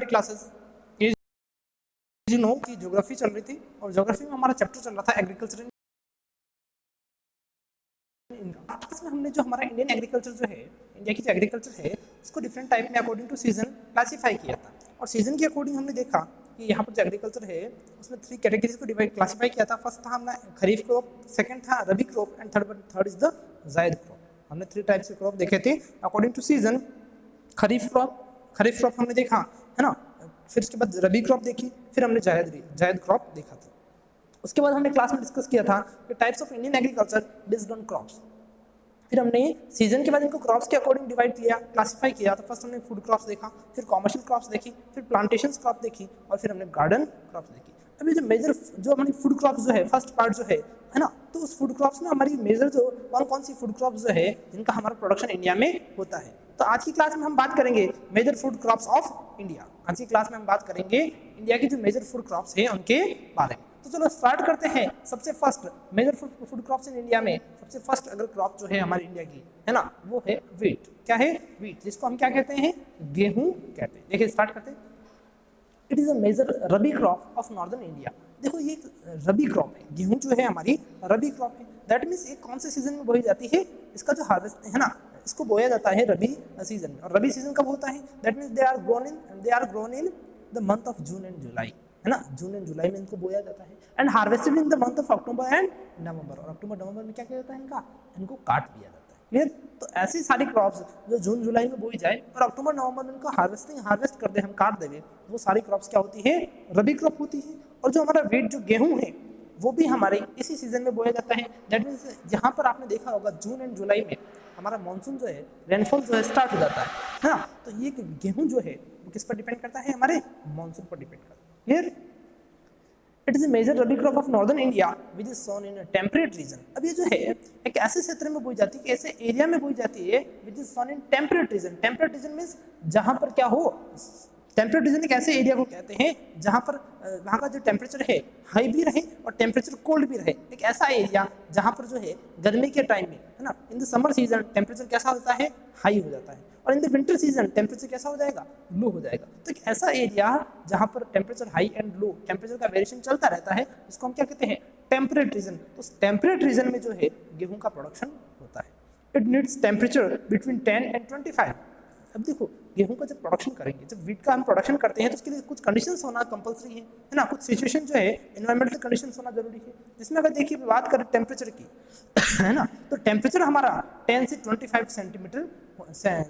हमारी क्लासेस। ये you know कि ज्योग्राफी चल रही थी और ज्योग्राफी में हमारा चैप्टर चल रहा था एग्रीकल्चर इन इंडिया। इसमें हमने जो हमारा इंडियन एग्रीकल्चर जो है, इंडिया की जो एग्रीकल्चर है, इसको डिफरेंट टाइप में अकॉर्डिंग टू सीजन क्लासीफाई किया था। और सीजन के अकॉर्डिंग हमने देखा कि यहाँ पर जो एग्रीकल्चर है उसमें 3 कैटेगरीज को डिवाइड क्लासीफाई किया था। फर्स्ट था हमने खरीफ क्रॉप, सेकंड था rabi crop and third is the zaid crop. हमने 3 टाइप्स के क्रॉप देखे थे according to season. Kharif crop हमने देखा है ना, फिर उसके बाद रबी क्रॉप देखी, फिर हमने जायद क्रॉप देखा था। उसके बाद हमने क्लास में डिस्कस किया था कि types of Indian agriculture based on crops. फिर हमने सीजन के बाद इनको क्रॉप्स के अकॉर्डिंग डिवाइड किया, क्लासीफाई किया। तो फर्स्ट हमने फूड क्रॉप्स देखा, फिर कॉमर्शियल क्रॉप्स देखी, फिर प्लांटेशन क्रॉप देखी और फिर हमने गार्डन क्रॉप्स देखी। अभी जो मेजर जो हमारी फूड क्रॉप्स जो है, फर्स्ट पार्ट जो है ना, तो उस फूड क्रॉप्स में हमारी मेजर जो कौन सी फूड क्रॉप्स जो है जिनका हमारा प्रोडक्शन इंडिया में होता है। तो आज की क्लास में हम बात करेंगे major food crops of India. आज की क्लास में हम बात करेंगे इंडिया की जो मेजर फूड क्रॉप्स है उनके बारे में। तो चलो स्टार्ट करते हैं। सबसे first major food crops in India में सबसे फर्स्ट अगर क्रॉप जो है हमारी इंडिया की है ना, वो है व्हीट। क्या है? व्हीट, जिसको हम क्या कहते हैं? गेहूं कहते हैं। देखिए स्टार्ट करते हैं। It is a major rabi crop of northern India. देखो ये रबी क्रॉप है, गेहूं जो है हमारी रबी क्रॉप है। दैट मीन्स ये कौन से सीजन में बोई जाती है? इसका जो हार्वेस्ट है ना, इसको बोया जाता है रबी सीजन में। और रबी सीजन कब होता है? That means they are grown in the month of June and July, है ना। जून एंड जुलाई में इनको बोया जाता है and harvested in the month of October and नवंबर। और अक्टूबर नवंबर में क्या किया जाता है? इनको काट दिया जाता है। क्लियर? तो ऐसी सारी क्रॉप्स जो जून जुलाई में बोई जाए और अक्टूबर नवंबर में इनको हार्वेस्ट कर दे, हम काट देंगे, वो सारी क्रॉप्स क्या होती है? रबी क्रॉप होती है। और जो हमारा व्हीट जो गेहूं है वो भी हमारे इसी सीजन में बोया जाता है। दैट मीन्स जहाँ पर आपने देखा होगा जून एंड जुलाई में हमारा मानसून जो है, रेनफॉल जो है स्टार्ट हो जाता है ना। तो ये गेहूं जो है वो किस पर डिपेंड करता है? हमारे मानसून पर डिपेंड करता है। Clear? It is a major rabi crop of northern India which is sown in temperate region. अब ये जो है एक ऐसे क्षेत्र में बोई जाती है, ऐसे एरिया में बोई जाती है which is sown in temperate region. Temperate region means जहां पर क्या हो, टेम्परेट रीजन एक ऐसे एरिया को कहते हैं जहां पर वहां का जो टेम्परेचर है हाई भी रहे और टेम्परेचर कोल्ड भी रहे। एक ऐसा एरिया जहां पर जो है गर्मी के टाइम में है ना, in the summer season temperature कैसा होता है? हाई हो जाता है। और in the winter season temperature कैसा हो जाएगा? लो हो जाएगा। तो एक ऐसा एरिया जहां पर temperature high and low temperature का वेरिएशन चलता रहता है, इसको हम क्या कहते हैं? Temperate region. तो टेम्परेट रीजन में जो है गेहूं का प्रोडक्शन होता है। It needs temperature between 10 and 25। अब देखो गेहूं का जब प्रोडक्शन करेंगे, जब व्हीट का हम प्रोडक्शन करते हैं तो उसके लिए कुछ कंडीशंस होना कंपलसरी है ना। कुछ सिचुएशन जो है एनवायरमेंटल कंडीशंस होना जरूरी है, जिसमें अगर देखिए बात करें टेम्परेचर की है ना, तो टेम्परेचर हमारा 10 से 25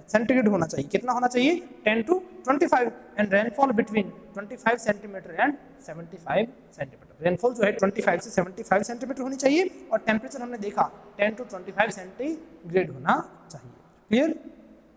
सेंटीग्रेड होना चाहिए। कितना होना चाहिए? 10 to 25। And rainfall between 25 centimetre and 75 centimetre. Rainfall जो है 25 से 75 सेंटीमीटर होनी चाहिए और टेम्परेचर हमने देखा 10 to 25 सेंटीग्रेड होना चाहिए। Clear?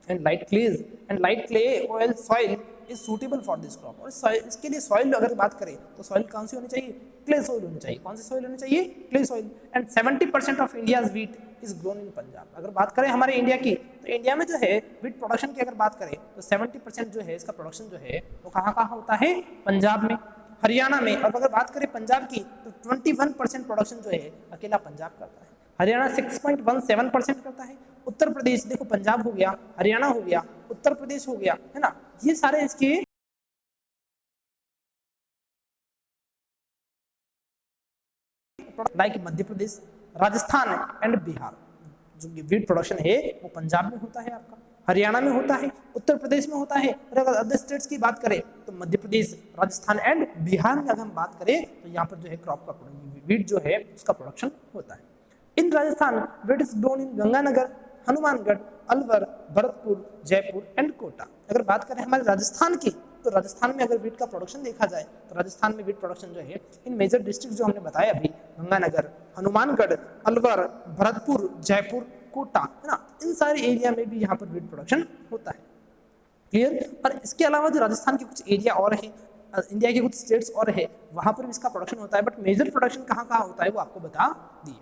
And light clay oil soil is suitable for this crop. और इसके लिए सॉइल अगर बात करें तो सॉइल कौन सी होनी चाहिए? क्ले सॉइल होनी चाहिए। कौन सी सॉइल होनी चाहिए? Clay soil. And 70% of India's wheat is grown इन पंजाब। अगर बात करें हमारे इंडिया की, तो इंडिया में जो है व्हीट प्रोडक्शन की अगर बात करें तो 70% जो है इसका प्रोडक्शन जो है वो कहाँ होता है? पंजाब में, हरियाणा में। और अगर बात करें पंजाब की तो 21% प्रोडक्शन जो है अकेला पंजाब करता है। हरियाणा 6.17% करता है। उत्तर प्रदेश, देखो पंजाब हो गया, हरियाणा हो गया, उत्तर प्रदेश हो गया, है ना, ये सारे इसके लाइक मध्य प्रदेश, राजस्थान एंड बिहार। जो व्हीट प्रोडक्शन है वो पंजाब में होता है, आपका हरियाणा में होता है, उत्तर प्रदेश में होता है। और अगर अदर स्टेट्स की बात करें तो मध्य प्रदेश, राजस्थान एंड बिहार में अगर हम बात करें तो यहाँ पर जो है क्रॉप का व्हीट जो है उसका प्रोडक्शन होता है। In Rajasthan wheat is grown in Ganganagar, Hanumangarh, Alwar, Bharatpur, Jaipur and Kota. अगर बात करें हमारे राजस्थान की तो राजस्थान में अगर व्हीट का प्रोडक्शन देखा जाए तो राजस्थान में व्हीट प्रोडक्शन जो है इन मेजर डिस्ट्रिक्ट जो हमने बताया अभी, गंगानगर, हनुमानगढ़, अलवर, भरतपुर, जयपुर, कोटा, है ना, इन सारे एरिया में भी यहाँ पर व्हीट प्रोडक्शन होता है। क्लियर? और इसके अलावा जो राजस्थान के कुछ एरिया और है, इंडिया के कुछ स्टेट्स और है, वहां पर भी इसका प्रोडक्शन होता है। बट मेजर प्रोडक्शन कहाँ होता है वो आपको बता दिए।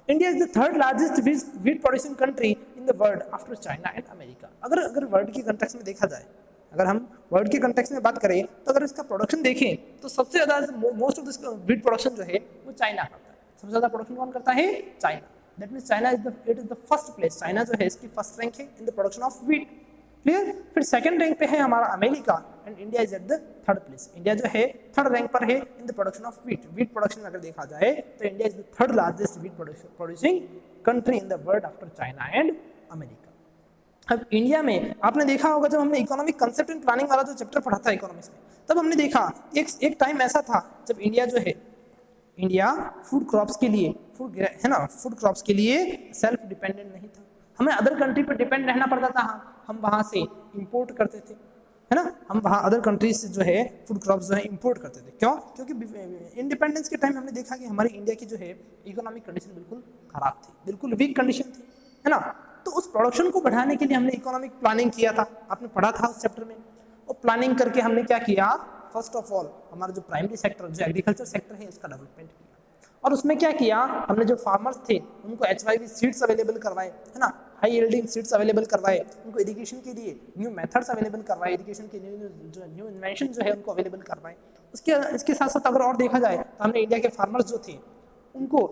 India is the third largest wheat producing country in the world after China and America. अगर वर्ल्ड के कंटेक्स्ट में देखा जाए, अगर हम वर्ल्ड के कंटेक्स्ट में बात करें तो अगर इसका प्रोडक्शन देखें तो सबसे ज़्यादा most of this wheat production जो है वो चाइना करता है। सबसे ज़्यादा प्रोडक्शन कौन करता है? China. That means China is the first place. China जो है इसकी फर्स्ट रैंक है in the production of wheat. Clear. फिर सेकंड रैंक पे है हमारा America and India is at the third place. India जो है थर्ड रैंक पर है in the production of wheat. Wheat production में अगर देखा जाए तो India is the third largest wheat producing country in the world after China and America. अब इंडिया में आपने देखा होगा जब हमने इकोनॉमिक कंसेप्ट एंड प्लानिंग वाला जो चैप्टर पढ़ा था इकोनॉमिक्स में, तब हमने देखा एक टाइम ऐसा था जब इंडिया जो है इंडिया फूड क्रॉप्स के लिए फूड क्रॉप्स के लिए सेल्फ डिपेंडेंट नहीं था। हमें अदर कंट्री पर डिपेंड रहना पड़ता था। हम वहाँ से इंपोर्ट करते थे, है ना। हम वहाँ अदर कंट्रीज से जो है फूड क्रॉप्स जो है इंपोर्ट करते थे। क्यों? क्योंकि इंडिपेंडेंस के टाइम हमने देखा कि हमारी इंडिया की जो है इकोनॉमिक कंडीशन बिल्कुल खराब थी, बिल्कुल वीक कंडीशन थी, है ना। तो उस प्रोडक्शन को बढ़ाने के लिए हमने इकोनॉमिक प्लानिंग किया था, आपने पढ़ा था उस चैप्टर में। और प्लानिंग करके हमने क्या किया, फर्स्ट ऑफ ऑल हमारा जो प्राइमरी सेक्टर जो एग्रीकल्चर सेक्टर है उसका डेवलपमेंट किया। और उसमें क्या किया हमने, जो फार्मर्स थे उनको HYV सीड्स अवेलेबल करवाए, है ना, हाई यील्डिंग सीड्स अवेलेबल करवाए, उनको इरिगेशन के लिए न्यू मेथड्स अवेलेबल करवाए, इरिगेशन के न्यू इन्वेंशन जो है उनको अवेलेबल करवाए। इसके साथ साथ अगर और देखा जाए तो हमने इंडिया के फार्मर्स जो थे उनको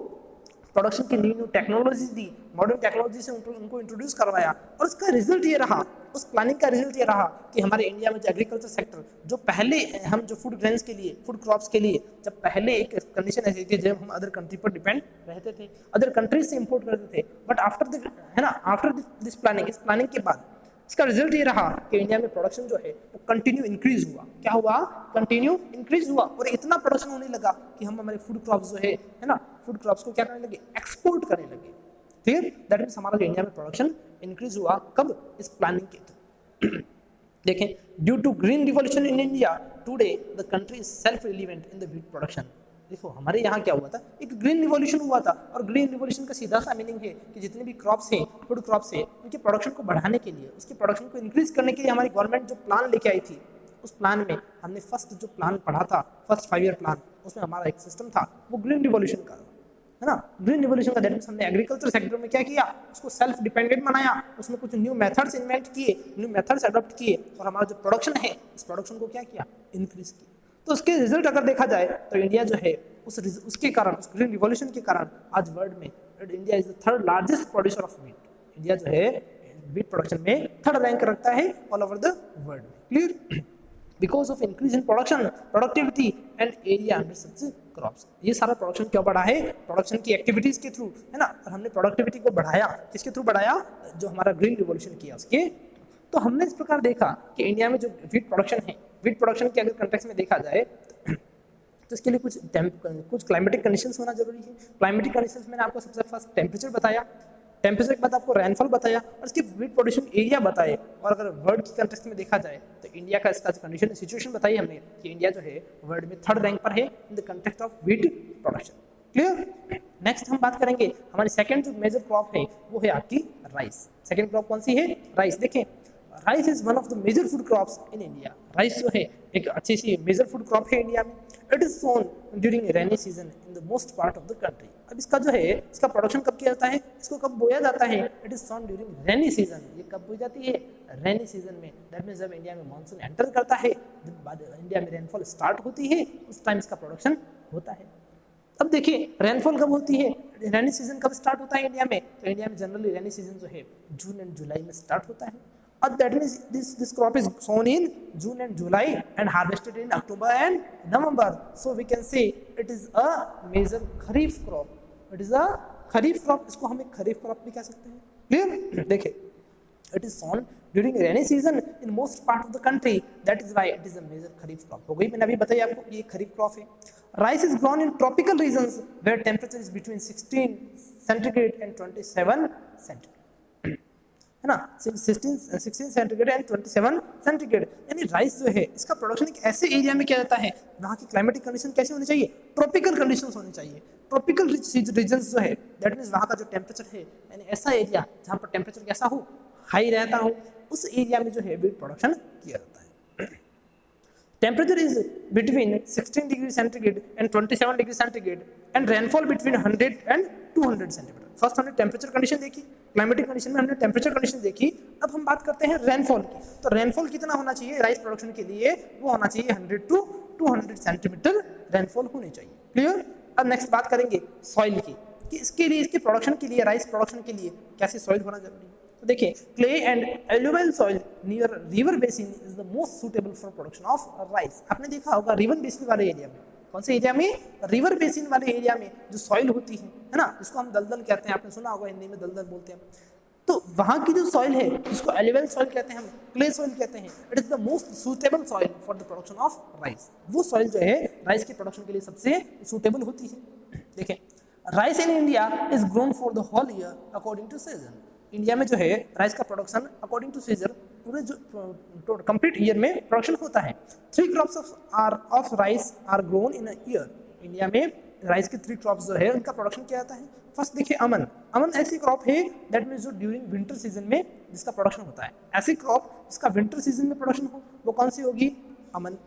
प्रोडक्शन की न्यू टेक्नोलॉजी दी, मॉडर्न टेक्नोलॉजी से उनको इंट्रोड्यूस करवाया। और उसका रिजल्ट ये रहा, उस प्लानिंग का रिजल्ट ये रहा कि हमारे इंडिया में जो एग्रीकल्चर सेक्टर, जो पहले हम जो फूड ग्रेन्स के लिए, फूड क्रॉप्स के लिए, जब पहले एक कंडीशन ऐसी थी जब हम अदर कंट्री पर डिपेंड रहते थे, अदर कंट्रीज से इंपोर्ट करते थे। बट आफ्टर दिस प्लानिंग, इस प्लानिंग के बाद इसका रिजल्ट ये रहा कि इंडिया में प्रोडक्शन जो है वो कंटिन्यू इंक्रीज हुआ। क्या हुआ? कंटिन्यू इंक्रीज हुआ। और इतना प्रोडक्शन होने लगा कि हम हमारे फूड क्रॉप्स जो है ना, फूड क्रॉप्स को क्या करने लगे, एक्सपोर्ट करने लगे। ठीक है, दैट मीन्स हमारा जो इंडिया में प्रोडक्शन इंक्रीज हुआ। कब? इस प्लानिंग के थ्रू। देखें, due to green revolution in India today the country is self relevant in the wheat production. देखो हमारे यहाँ क्या हुआ था, एक ग्रीन रिवॉल्यूशन हुआ था। और ग्रीन रिवॉल्यूशन का सीधा सा मीनिंग है कि जितने भी क्रॉप्स हैं, फूड क्रॉप्स हैं, उनके प्रोडक्शन को बढ़ाने के लिए, उसके प्रोडक्शन को इंक्रीज करने के लिए हमारी गवर्नमेंट जो प्लान लेके आई थी, उस प्लान में हमने फर्स्ट जो प्लान पढ़ा था, फर्स्ट 5 ईयर प्लान, उसमें हमारा एक सिस्टम था वो ग्रीन रिवॉल्यूशन का, है ना। ग्रीन रिवॉल्यूशन का दैट मींस हमने एग्रीकल्चर सेक्टर में क्या किया, उसको सेल्फ डिपेंडेंट बनाया, उसमें कुछ न्यू मेथड्स इन्वेंट किए, न्यू मेथड्स अडॉप्ट किए, और हमारा जो प्रोडक्शन है इस प्रोडक्शन को क्या किया, इंक्रीज किया। तो उसके रिजल्ट अगर देखा जाए तो इंडिया जो है उसके कारण, उस ग्रीन रिवॉल्यूशन के कारण आज वर्ल्ड में India is the third largest producer of wheat. India जो है व्हीट प्रोडक्शन में थर्ड रैंक रखता है ऑल ओवर द वर्ल्ड में। Clear? Because of increase in production, productivity and area under such crops. ये सारा प्रोडक्शन क्यों बढ़ा है? प्रोडक्शन की एक्टिविटीज के थ्रू, है ना। और हमने प्रोडक्टिविटी को बढ़ाया, किसके थ्रू बढ़ाया? जो हमारा ग्रीन रिवॉल्यूशन किया उसके। तो हमने इस प्रकार देखा कि इंडिया में जो व्हीट प्रोडक्शन है, व्हीट प्रोडक्शन के अगर कंटेक्स्ट में देखा जाए तो इसके लिए कुछ क्लाइमेटिक कंडीशंस होना जरूरी है। क्लाइमेटिक कंडीशंस मैंने आपको सबसे फर्स्ट टेम्परेचर बताया, टेम्परेचर के बाद आपको रेनफॉल बताया और इसकी व्हीट प्रोडक्शन एरिया बताए। और अगर वर्ल्ड की कंटेक्स्ट में देखा जाए तो इंडिया का इसका कंडीशन सिचुएशन बताई हमने कि इंडिया जो है वर्ल्ड में थर्ड रैंक पर है in the context of wheat production. Clear? Next हम बात करेंगे हमारी सेकंड जो मेजर क्रॉप है वो है आपकी राइस। सेकंड क्रॉप कौन सी है? राइस। देखें, rice is one of the major food crops in India. Rice जो है एक अच्छी सी मेजर फूड क्रॉप है इंडिया में। It is sown during rainy season in the most part of the country. अब इसका जो है, इसका प्रोडक्शन कब किया जाता है, इसको कब बोया जाता है? It is sown during rainy season. ये कब बोई जाती है? रेनी सीजन में। दैट मीन्स जब इंडिया में मानसून एंटर करता है, जब बाद इंडिया में रेनफॉल स्टार्ट होती है, उस टाइम इसका प्रोडक्शन होता है। अब देखिए रेनफॉल कब होती है, रेनी सीजन कब स्टार्ट होता है इंडिया में? तो इंडिया में जनरली रेनी सीजन जो है जून एंड जुलाई में स्टार्ट होता है। And that means this crop is sown in June and July and harvested in October and November. So we can say it is a major kharif crop. It is a kharif crop. इसको हम एक खरीफ crop भी कह सकते हैं। Clear? देखिए, it is sown during rainy season in most part of the country. That is why it is a major kharif crop. हो गई, मैंने अभी बताया आपको ये खरीफ क्रॉप है। Rice is grown in tropical regions where temperature is between 16 centigrade and 27 centigrade. है ना, 16 सेंटीग्रेड एंड 27 सेंटीग्रेड। यानी राइस जो है इसका प्रोडक्शन एक ऐसे एरिया में किया जाता है वहाँ की क्लाइमेटिक कंडीशन कैसी होनी चाहिए? ट्रॉपिकल कंडीशंस होनी चाहिए। ट्रॉपिकल रीजन्स जो है दैट मीन्स वहाँ का जो टेम्परेचर है, यानी ऐसा एरिया जहाँ पर टेम्परेचर कैसा हो, हाई रहता हो, उस एरिया में जो है व्हीट प्रोडक्शन किया जाता है। Temperature is between 16 degree centigrade and 27 degree centigrade and rainfall between 100 and 200 centimetre. First हमने टेम्परेचर कंडीशन देखी, क्लाइमेटिक कंडीशन में हमने टेम्परेचर कंडीशन देखी। अब हम बात करते हैं रेनफॉल की। तो रेनफॉल कितना होना चाहिए राइस प्रोडक्शन के लिए? वो होना चाहिए 100 to 200 सेंटीमीटर रेनफॉल होनी चाहिए। क्लियर? अब नेक्स्ट बात करेंगे सॉइल की कि इसके लिए, इसके प्रोडक्शन के लिए, राइस प्रोडक्शन के लिए कैसी सॉइल होना जरूरी है। तो देखिए clay and alluvial soil near river basin is the most suitable for production of rice. आपने देखा होगा रिवर बेसिन वाले एरिया में, कौन से एरिया में, रिवर बेसिन वाले एरिया में जो सॉइल होती है ना, जिसको हम दलदल कहते हैं, आपने सुना होगा हिंदी में दलदल बोलते हैं, तो वहाँ की जो सॉइल है जिसको एलुवियल सॉइल कहते हैं, हम क्ले सॉइल कहते हैं, it is the most suitable soil for the production of rice. वो सॉइल जो है राइस की प्रोडक्शन के लिए सबसे सुटेबल होती है। देखें rice in India is grown for the whole year according to season. India में जो है राइस का प्रोडक्शन अकॉर्डिंग टू सीजन पूरे जो कंप्लीट ईयर में प्रोडक्शन होता है। 3 crops of rice are grown in a year. India में राइस के 3 क्रॉप्स जो है उनका प्रोडक्शन क्या आता है। फर्स्ट देखिए अमन, अमन ऐसी क्रॉप है दैट मीन्स जो ड्यूरिंग विंटर सीजन में जिसका प्रोडक्शन होता है। ऐसी क्रॉप जिसका विंटर सीजन में प्रोडक्शन हो वो कौन सी होगी, अमन।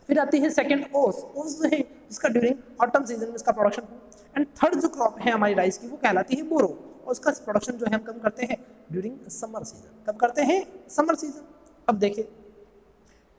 फिर आती है सेकंड ओस, ओस जो है जिसका ड्यूरिंग ऑटम सीजन में इसका प्रोडक्शन हो। एंड थर्ड जो क्रॉप है हमारी राइस की वो कहलाती है बोरो, और उसका प्रोडक्शन जो है हम कब करते हैं, ड्यूरिंग समर सीजन। कब करते हैं, समर सीजन। अब देखिए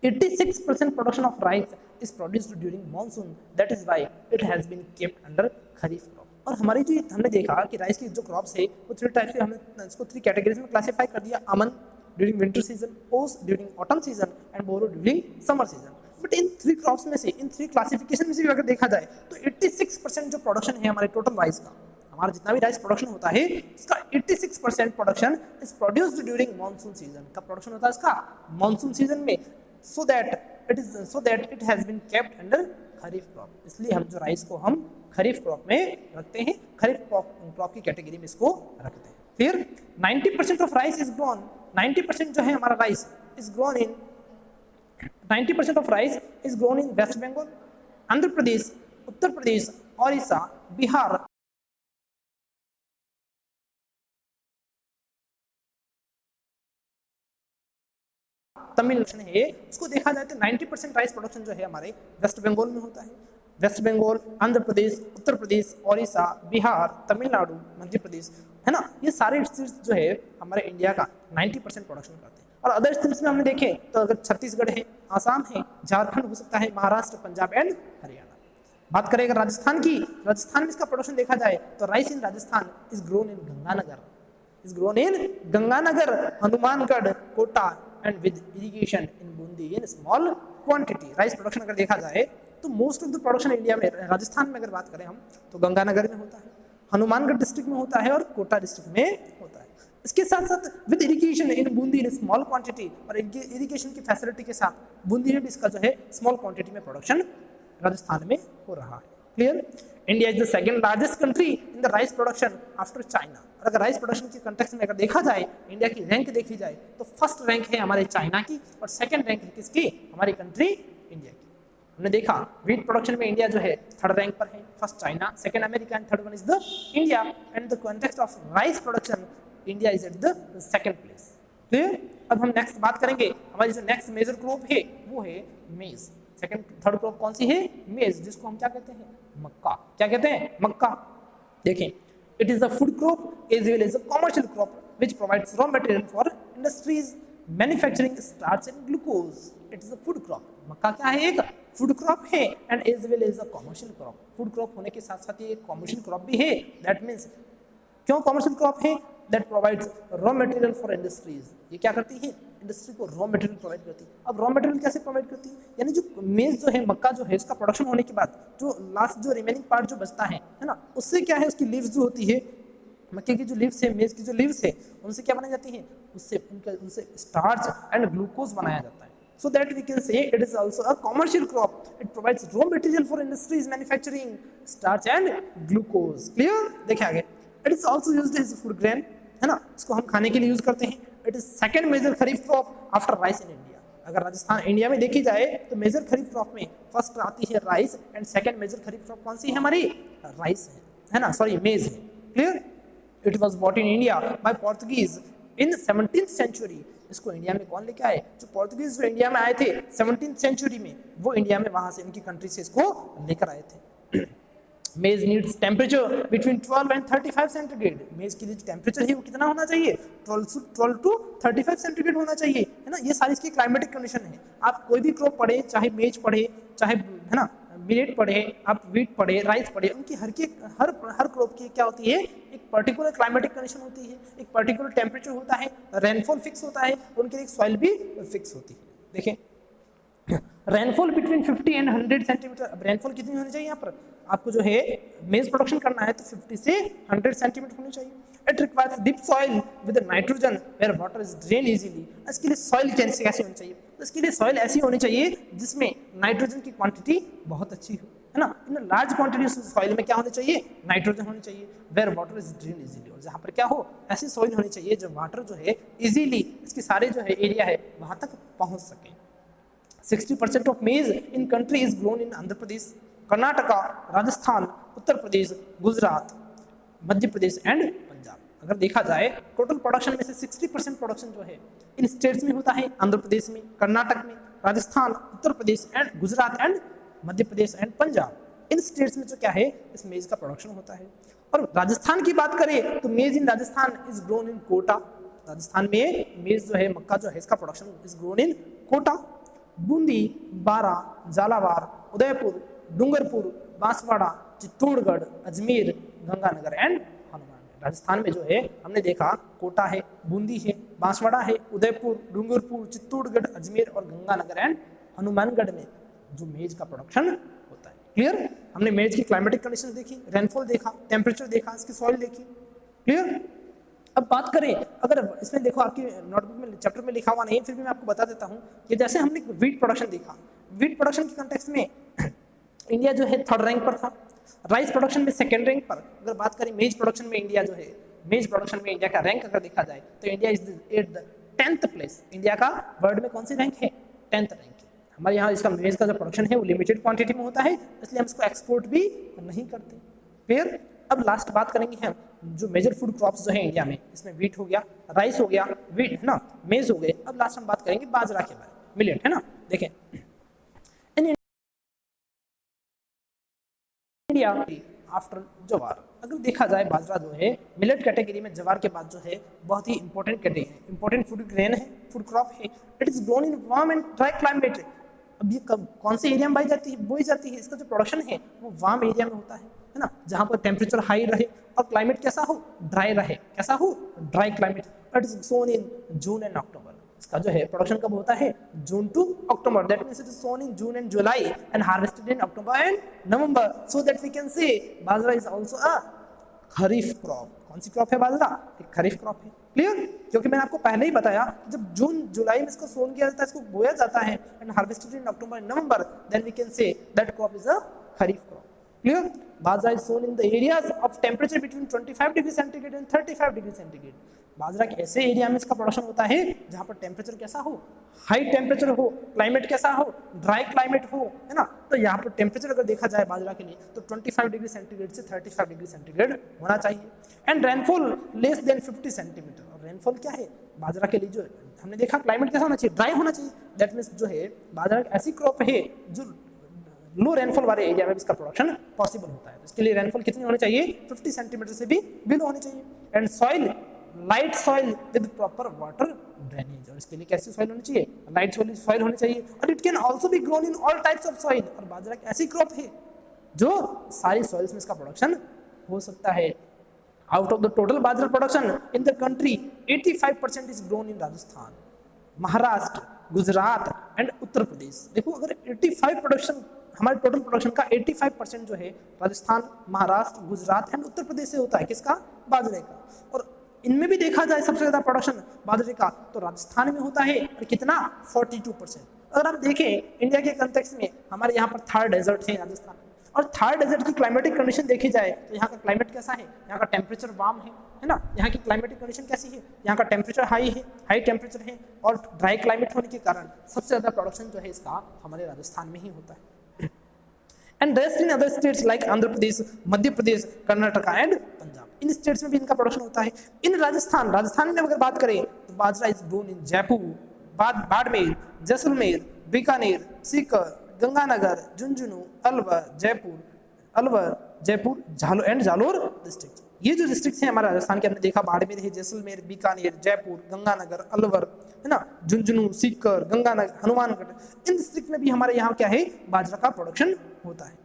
86% production of rice is produced during monsoon, that is why it has been kept under kharif crop. और हमारी जो हमने देखा कि राइस की जो क्रॉप्स है वो 3 टाइप से, हमने इसको 3 कैटेगरीज में क्लासीफाई कर दिया। Aman during winter season, aus during autumn season and boro during summer season. But इन 3 क्रॉप्स में से, इन 3 क्लासिफिकेशन में से भी अगर देखा जाए तो 86% जो प्रोडक्शन है हमारे टोटल राइस का, हमारा जितना भी राइस प्रोडक्शन होता है इसका 86% production is produced during monsoon season. कब प्रोडक्शन होता है इसका, मानसून सीजन में। So that it has been kept under kharif crop. इसलिए हम जो राइस को हम खरीफ क्रॉप में रखते हैं, खरीफ क्रॉप की कैटेगरी में इसको रखते हैं। फिर 90% ऑफ राइस इज ग्रोन, 90% जो है हमारा rice is grown in 90% of rice is grown in West Bengal, Andhra Pradesh, Uttar Pradesh, Odisha, Bihar, Tamil Nadu है। उसको देखा जाए तो 90% राइस प्रोडक्शन जो है हमारे वेस्ट बंगाल में होता है। वेस्ट बंगाल, आंध्र प्रदेश, उत्तर प्रदेश, ओडिशा, बिहार, तमिलनाडु, मध्य प्रदेश, है ना, ये सारे स्टेट्स जो है हमारे इंडिया का 90% प्रोडक्शन करते हैं। और अदर स्टेट्स में हमने देखे तो अगर छत्तीसगढ़ है, आसाम है, झारखंड हो सकता है, महाराष्ट्र, पंजाब एंड हरियाणा। बात करें अगर राजस्थान की, राजस्थान में इसका प्रोडक्शन देखा जाए तो rice in Rajasthan is grown in Ganganagar, is grown in Ganganagar, Hanumangarh, Kota and with irrigation in Bundi in small quantity. Rice production अगर देखा जाए तो most of the production India में, राजस्थान में अगर बात करें हम तो गंगानगर में होता है, हनुमानगढ़ डिस्ट्रिक्ट में होता है और कोटा डिस्ट्रिक्ट में होता है। इसके साथ साथ with irrigation in Bundi in small quantity, और इरिगेशन की फैसिलिटी के साथ बूंदी में भी इसका जो है स्मॉल क्वांटिटी में प्रोडक्शन राजस्थान में हो रहा है। Clear. India is the second largest country in the rice production after China. और अगर राइस प्रोडक्शन के कंटेक्स्ट में अगर देखा जाए, इंडिया की रैंक देखी जाए तो फर्स्ट रैंक है हमारे चाइना की और सेकंड रैंक है किसकी, हमारी कंट्री इंडिया की। हमने देखा व्हीट प्रोडक्शन में इंडिया जो है 3rd रैंक पर है, first China, second America and third one is the India. And the context of rice production India is at the second place. Clear. अब हम नेक्स्ट बात करेंगे, हमारी जो नेक्स्ट मेजर क्रॉप है वो है मेज। सेकंड थर्ड क्रॉप कौन सी है, मेज, जिसको हम क्या कहते हैं, मक्का। क्या कहते हैं, मक्का। देखें it is a food crop as well as a commercial crop which provides raw material for industries manufacturing starch and glucose. It is a food crop. मक्का क्या है, एक फूड क्रॉप है and as well as a commercial crop. Food crop होने के साथ साथ ये एक कमर्शियल क्रॉप भी है। दैट मीन्स क्यों कमर्शियल क्रॉप है, that provides raw material for industries. ये क्या करती है, इंडस्ट्री को रॉ मटेरियल प्रोवाइड करती है। अब रॉ मटेरियल कैसे प्रोवाइड करती है, यानी जो मेज जो है, मक्का जो है, इसका प्रोडक्शन होने के बाद जो लास्ट जो रिमेनिंग पार्ट जो बचता है ना, उससे क्या है, उसकी लीव्स जो होती है, मक्के की जो लीव्स है, मेज की जो लीव्स है, उनसे क्या बनाई जाती है, उनसे स्टार्च एंड ग्लूकोज बनाया जाता है। So that we can say it is also a commercial crop. It provides raw material for industries manufacturing starch and glucose. Clear? देखिए आगे, it is also used as food grain, है ना, इसको हम खाने के लिए यूज करते हैं। It is second major kharif crop after rice in India. अगर राजस्थान इंडिया में देखी जाए तो मेजर खरीफ क्रॉप में फर्स्ट आती है rice and second major kharif crop कौन सी है हमारी, राइस है ना, सॉरी मेज है। Clear. It was brought in India by Portuguese in 17th century. इसको इंडिया में कौन लेके आए, जो पोर्तुगीज जो इंडिया में आए थे 17th सेंचुरी में, वो इंडिया में वहां से इनकी कंट्री से इसको लेकर आए थे। मेज needs temperature between 12 and 35 centigrade. मेज की जो टेम्परेचर है वो कितना होना चाहिए, 12 टू 35 सेंटीग्रेड होना चाहिए, है ना। ये सारी इसकी क्लाइमेटिक कंडीशन है। आप कोई भी क्रॉप पढ़े, चाहे मेज पढ़े, चाहे है ना मिलेट पढ़े, आप व्हीट पढ़े, राइस पढ़े, उनकी हर क्रॉप की क्या होती है, एक पर्टिकुलर क्लाइमेटिक कंडीशन होती है, एक पर्टिकुलर टेम्परेचर होता है, रेनफॉल फिक्स होता है, उनके लिए सॉइल भी फिक्स होती है। देखें रेनफॉल बिटवीन 50 एंड 100 सेंटीमीटर। अब रेनफॉल कितनी होनी चाहिए यहाँ पर, आपको जो है मेज प्रोडक्शन करना है तो 50 से 100 सेंटीमीटर होनी चाहिए। It requires deep soil with nitrogen where water is drain easily. इसके लिए सॉइल कैसी होनी चाहिए, तो इसके लिए सॉइल ऐसी होनी चाहिए जिसमें नाइट्रोजन की क्वांटिटी बहुत अच्छी हो, है ना। इन लार्ज क्वांटिटी सॉइल में क्या होनी चाहिए, नाइट्रोजन होनी चाहिए, where water is drain easily. और जहाँ पर क्या हो, ऐसी सॉइल होनी चाहिए जो वाटर जो है इजीली इसके सारे जो है एरिया है वहाँ तक पहुँच सके। 60% of maize in country is grown in Andhra Pradesh, Karnataka, Rajasthan, Uttar Pradesh, Gujarat, Madhya Pradesh and Punjab. अगर देखा जाए टोटल प्रोडक्शन में से 60% प्रोडक्शन जो है इन स्टेट्स में होता है, आंध्र प्रदेश में, कर्नाटक में, Rajasthan, Uttar Pradesh and Gujarat and Madhya Pradesh and Punjab. इन स्टेट्स में जो क्या है इस मेज का प्रोडक्शन होता है। और राजस्थान की बात करें तो maize in Rajasthan is grown in Kota. Rajasthan में मेज जो है मक्का जो है इसका production is grown in Kota. Bundi, Bara, Jhalawar, Udaipur, Dungarpur, Banswara, Chittorgarh, Ajmer, Ganganagar and Hanumangarh. Rajasthan में जो है हमने देखा कोटा है, बूंदी है, बांसवाड़ा है, उदयपुर, डूंगरपुर, चित्तौड़गढ़, अजमेर और गंगानगर एंड हनुमानगढ़ में जो मेज का प्रोडक्शन होता है। क्लियर, हमने मेज की क्लाइमेटिक कंडीशन देखी, रेनफॉल देखा, टेम्परेचर देखा, इसकी सॉइल देखी। क्लियर। अब बात करें, अगर इसमें देखो आपकी नोटबुक में चैप्टर में लिखा हुआ नहीं, फिर भी मैं आपको बता देता हूँ कि जैसे हमने व्हीट प्रोडक्शन देखा, व्हीट प्रोडक्शन के कॉन्टेक्स्ट में इंडिया जो है 3rd रैंक पर था, राइस प्रोडक्शन में 2nd रैंक पर। अगर बात करें मेज प्रोडक्शन में इंडिया जो है, मेज प्रोडक्शन में इंडिया का रैंक अगर देखा जाए तो India is at the 10th place. India का वर्ल्ड में कौन सी रैंक है, 10th रैंक है। हमारे यहाँ इसका मेज का जो प्रोडक्शन है वो लिमिटेड क्वांटिटी में होता है, इसलिए हम इसको एक्सपोर्ट भी नहीं करते। फिर अब लास्ट बात करेंगे हम जो मेजर फूड क्रॉप्स जो है इंडिया में, इसमें व्हीट हो गया, राइस हो गया, व्हीट है ना, मेज हो गए। अब लास्ट हम बात करेंगे बाजरा के बारे में, मिलेट है ना। देखें इंडिया आफ्टर ज्वार, अगर देखा जाए बाजरा जो है मिलेट कैटेगरी में ज्वार के बाद जो है बहुत ही इंपॉर्टेंट कैटेगरी है, इंपॉर्टेंट फूड ग्रेन है, फूड क्रॉप है। It is grown in warm and dry climate. अब ये कौन से एरिया में बोई जाती है, इसका जो प्रोडक्शन है वो वार्म एरिया में होता है ना, जहाँ पर टेम्परेचर हाई रहे और क्लाइमेट कैसा हो, ड्राई रहे। कैसा हो, dry climate. It is sown in June and October. इसका जो है प्रोडक्शन कब होता है, June to October. That means it is sown in June and July and harvested in October and November. So that we can say bajra is also a kharif crop. कौन सी crop है बाजरा, एक खरीफ क्रॉप है। क्लियर, क्योंकि मैंने आपको पहले ही बताया जब जून जुलाई में इसको सोन किया जाता है, इसको बोया जाता है and harvested in October and November, then we can say that crop is a kharif crop. Clear, bajra is sown in the areas of temperature between 25 degree centigrade and 35 degree centigrade. बाजरा के ऐसे एरिया में इसका प्रोडक्शन होता है जहाँ पर temperature कैसा हो, हाई टेम्परेचर हो, क्लाइमेट कैसा हो, ड्राई क्लाइमेट हो, है ना। तो यहाँ पर टेम्परेचर अगर देखा जाए बाजरा के लिए तो 25 डिग्री सेंटीग्रेड से 35 डिग्री सेंटीग्रेड होना चाहिए and rainfall less than 50 centimetre. और रेनफॉल क्या है बाजरा के लिए, जो हमने देखा क्लाइमेट कैसा होना चाहिए, ड्राई होना चाहिए। दैट मीन्स जो है बाजरा ऐसी क्रॉप है जो लो रेनफॉल वाले एरिया में इसका प्रोडक्शन पॉसिबल होता है। इसके लिए रेनफॉल कितनी होनी चाहिए, 50 सेंटीमीटर से भी बिलो होनी चाहिए। And soil light soil with proper water drainage. और इसके लिए कैसी सॉइल होनी चाहिए, लाइट सॉइल होनी चाहिए। और it can also be grown in all types of soil. और बाजरा एक ऐसी क्रॉप है जो सारी सॉइल्स में इसका प्रोडक्शन हो सकता है। Out of the total bajra production in the country 85% is grown in Rajasthan, Maharashtra, Gujarat and Uttar Pradesh. देखो अगर 85 प्रोडक्शन हमारे टोटल प्रोडक्शन का 85% जो है राजस्थान, महाराष्ट्र, गुजरात एंड उत्तर प्रदेश से होता है। किसका, बाजरे का। और इनमें भी देखा जाए सबसे ज्यादा प्रोडक्शन बाजरे का तो राजस्थान में होता है, और कितना, 42%। अगर आप देखें इंडिया के कंटेक्स्ट में हमारे यहाँ पर थार डेजर्ट है राजस्थान, और थार डेजर्ट की क्लाइमेटिक कंडीशन देखी जाए तो यहाँ का क्लाइमेट कैसा है, यहाँ का टेम्परेचर वार्म है ना। यहाँ की क्लाइमेटिक कंडीशन कैसी है, यहाँ का टेम्परेचर हाई है, हाई टेम्परेचर है और ड्राई क्लाइमेट होने के कारण सबसे ज्यादा प्रोडक्शन जो है इसका हमारे राजस्थान में ही होता है। And rest in other states like Andhra Pradesh, Madhya Pradesh, Karnataka and Punjab. इन स्टेट्स में भी इनका प्रोडक्शन होता है। इन राजस्थान में अगर बात करें तो bajra is grown in Jaipur, Barmer, Jaisalmer, Bikaner, Sikar, Ganganagar, Jhunjhunu, Alwar, Jaipur Jalore district. ये जो डिस्ट्रिक्ट है हमारे राजस्थान के, हमने देखा बाड़मेर है, जैसलमेर, बीकानेर, जयपुर, गंगानगर, अलवर, है ना, झुंझुनू, सीकर, गंगानगर, हनुमानगढ़। इन डिस्ट्रिक्ट में भी हमारे यहाँ क्या है, बाजरा का प्रोडक्शन होता है।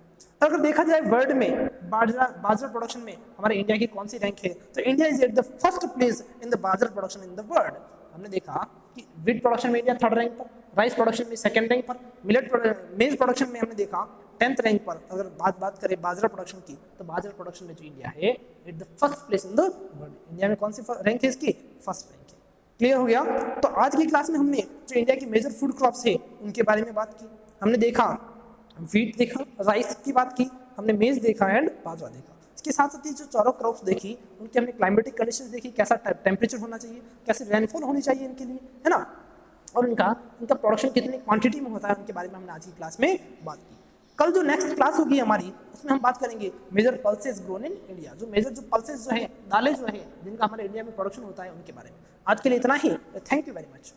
और अगर देखा जाए वर्ल्ड में बाजरा प्रोडक्शन में हमारे इंडिया की कौन सी रैंक है, तो India is at the first place in the bajra production in the world. हमने देखा कि वीट प्रोडक्शन में इंडिया थर्ड रैंक पर, राइस प्रोडक्शन में सेकंड रैंक पर, मेज प्रोडक्शन में हमने देखा 10th रैंक पर। अगर बात करें बाजरा प्रोडक्शन की, तो बाजरा प्रोडक्शन में जो इंडिया है at the first place in the world. India में कौन सी रैंक है इसकी? फर्स्ट रैंक है। क्लियर हो गया? तो आज की क्लास में हमने जो इंडिया की मेजर फूड क्रॉप्स है उनके बारे में बात की। हमने देखा वीट देखा, राइस की बात की, हमने मेज देखा एंड बाजरा देखा। इसके साथ साथ ही जो चारों क्रॉप्स देखी उनकी हमने क्लाइमेटिक कंडीशंस देखी, कैसा टेम्परेचर होना चाहिए, कैसे रेनफॉल होनी चाहिए इनके लिए, है ना, और इनका प्रोडक्शन कितनी क्वांटिटी में होता है उनके बारे में हमने आज की क्लास में बात की। कल जो नेक्स्ट क्लास होगी हमारी उसमें हम बात करेंगे major pulses grown in India, जो मेजर जो पल्सेस जो है, दालें जो है जिनका हमारे इंडिया में प्रोडक्शन होता है उनके बारे में। आज के लिए इतना ही। Thank you very much.